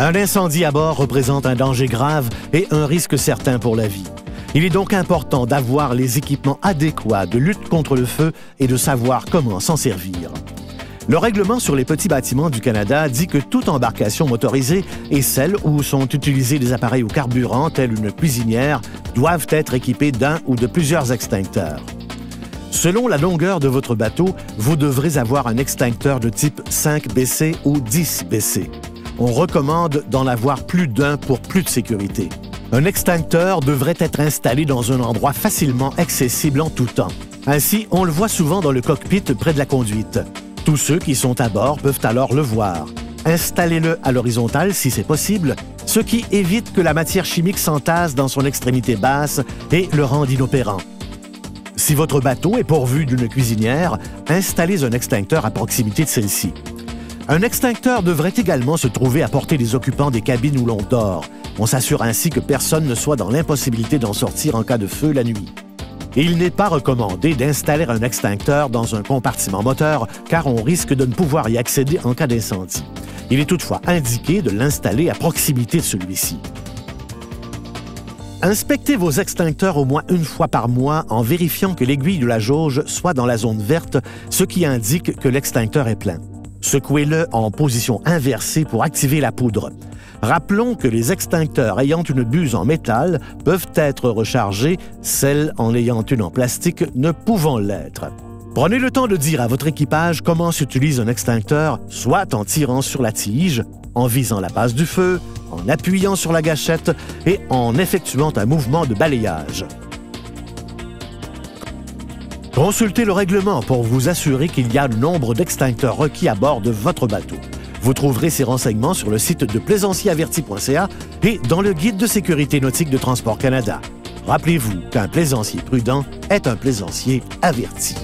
Un incendie à bord représente un danger grave et un risque certain pour la vie. Il est donc important d'avoir les équipements adéquats de lutte contre le feu et de savoir comment s'en servir. Le règlement sur les petits bâtiments du Canada dit que toute embarcation motorisée et celles où sont utilisés des appareils au carburant, tels une cuisinière, doivent être équipés d'un ou de plusieurs extincteurs. Selon la longueur de votre bateau, vous devrez avoir un extincteur de type 5BC ou 10BC. On recommande d'en avoir plus d'un pour plus de sécurité. Un extincteur devrait être installé dans un endroit facilement accessible en tout temps. Ainsi, on le voit souvent dans le cockpit près de la conduite. Tous ceux qui sont à bord peuvent alors le voir. Installez-le à l'horizontale si c'est possible, ce qui évite que la matière chimique s'entasse dans son extrémité basse et le rende inopérant. Si votre bateau est pourvu d'une cuisinière, installez un extincteur à proximité de celle-ci. Un extincteur devrait également se trouver à portée des occupants des cabines où l'on dort. On s'assure ainsi que personne ne soit dans l'impossibilité d'en sortir en cas de feu la nuit. Il n'est pas recommandé d'installer un extincteur dans un compartiment moteur car on risque de ne pouvoir y accéder en cas d'incendie. Il est toutefois indiqué de l'installer à proximité de celui-ci. Inspectez vos extincteurs au moins une fois par mois en vérifiant que l'aiguille de la jauge soit dans la zone verte, ce qui indique que l'extincteur est plein. Secouez-le en position inversée pour activer la poudre. Rappelons que les extincteurs ayant une buse en métal peuvent être rechargés, celles en ayant une en plastique ne pouvant l'être. Prenez le temps de dire à votre équipage comment s'utilise un extincteur, soit en tirant sur la tige, en visant la base du feu, en appuyant sur la gâchette et en effectuant un mouvement de balayage. Consultez le règlement pour vous assurer qu'il y a le nombre d'extincteurs requis à bord de votre bateau. Vous trouverez ces renseignements sur le site de plaisanciersaverti.ca et dans le guide de sécurité nautique de Transport Canada. Rappelez-vous qu'un plaisancier prudent est un plaisancier averti.